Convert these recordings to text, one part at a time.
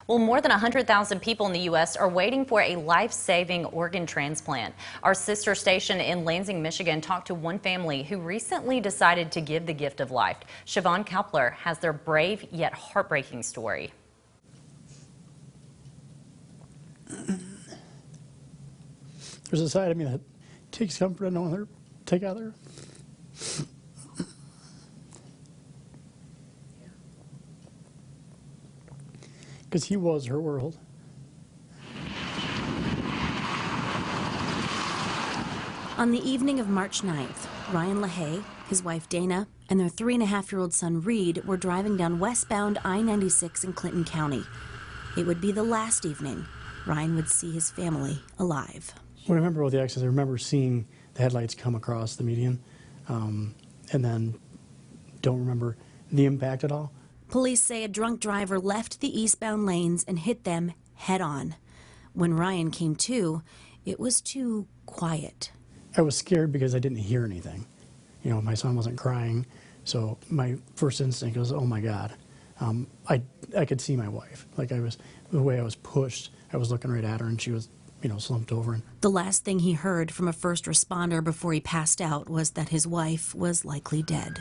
Well, more than 100,000 people in the U.S. are waiting for a life-saving organ transplant. Our sister station in Lansing, Michigan talked to one family who recently decided to give the gift of life. Siobhan Kepler has their brave yet heartbreaking story. There's a side of me that takes comfort in knowing they're together. Because he was her world. On the evening of March 9th, Ryan LaHaye, his wife Dana, and their 3.5-year-old son Reed were driving down westbound I-96 in Clinton County. It would be the last evening Ryan would see his family alive. When I remember about the accident, I remember seeing the headlights come across the median, and then don't remember the impact at all. Police say a drunk driver left the eastbound lanes and hit them head-on. When Ryan came to, it was too quiet. I was scared because I didn't hear anything. You know, my son wasn't crying, so my first instinct was, oh my God. I could see my wife. Like the way I was pushed, I was looking right at her and she was, you know, slumped over. The last thing he heard from a first responder before he passed out was that his wife was likely dead.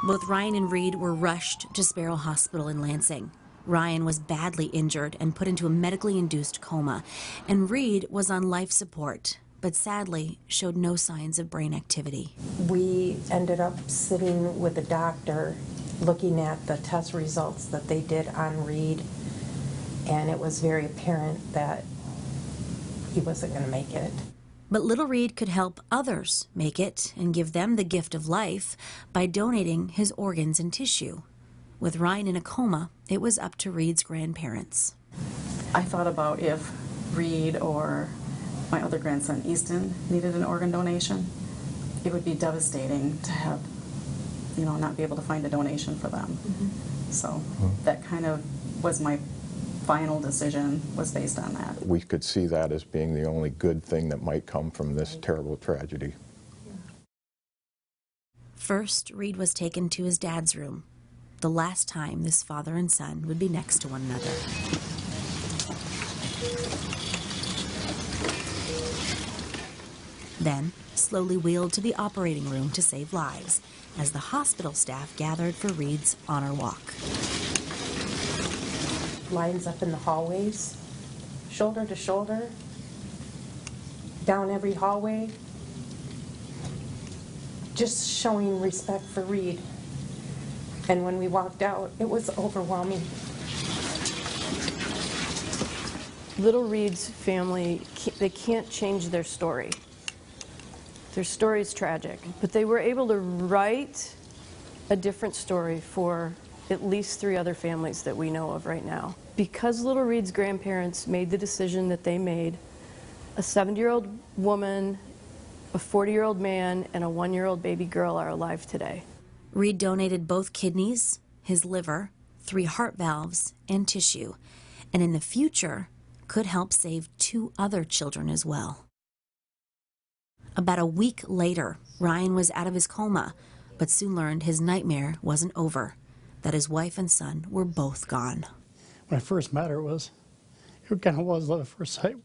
Both Ryan and Reed were rushed to Sparrow Hospital in Lansing. Ryan was badly injured and put into a medically induced coma, and Reed was on life support, but sadly showed no signs of brain activity. We ended up sitting with a doctor looking at the test results that they did on Reed, and it was very apparent that he wasn't going to make it. But little Reed could help others make it and give them the gift of life by donating his organs and tissue. With Ryan in a coma, it was up to Reed's grandparents. I thought about if Reed or my other grandson, Easton, needed an organ donation. It would be devastating to have, you know, not be able to find a donation for them. So that kind of was my final decision, was based on that. We could see that as being the only good thing that might come from this terrible tragedy. First, Reed was taken to his dad's room, the last time this father and son would be next to one another. Then, slowly wheeled to the operating room to save lives, as the hospital staff gathered for Reed's honor walk. Lines up in the hallways, shoulder to shoulder, down every hallway, just showing respect for Reed. And when we walked out, it was overwhelming. Little Reed's family, they can't change their story. Their story is tragic, but they were able to write a different story for at least 3 other families that we know of right now. Because little Reed's grandparents made the decision that they made, a 70-year-old woman, a 40-year-old man, and a 1-year-old baby girl are alive today. Reed donated both kidneys, his liver, 3 heart valves, and tissue, and in the future could help save 2 other children as well. About a week later, Ryan was out of his coma, but soon learned his nightmare wasn't over, that his wife and son were both gone. When I first met her, it kind of was love at first sight,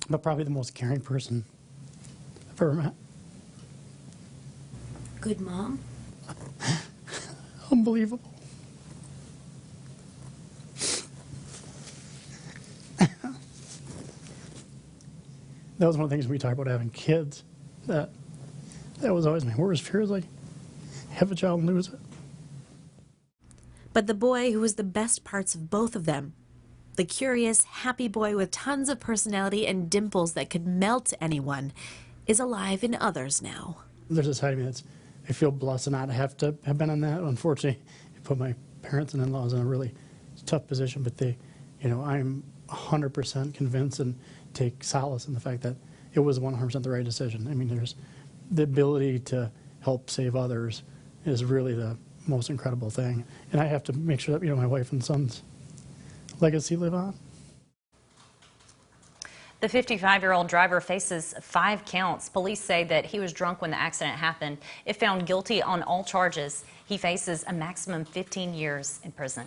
but probably the most caring person I've ever met. Good mom? Unbelievable. That was one of the things we talked about having kids. That was always my worst fear, is like, have a child and lose it. But the boy who was the best parts of both of them, the curious, happy boy with tons of personality and dimples that could melt anyone, is alive in others now. There's a side of me that's, I feel blessed to not have to have been on that. Unfortunately, it put my parents and in-laws in a really tough position, but they, you know, I'm 100% convinced and take solace in the fact that it was 100% the right decision. I mean, there's the ability to help save others is really the most incredible thing. And I have to make sure that, you know, my wife and son's legacy live on. The 55-year-old driver faces 5 counts. Police say that he was drunk when the accident happened. If found guilty on all charges, he faces a maximum 15 years in prison.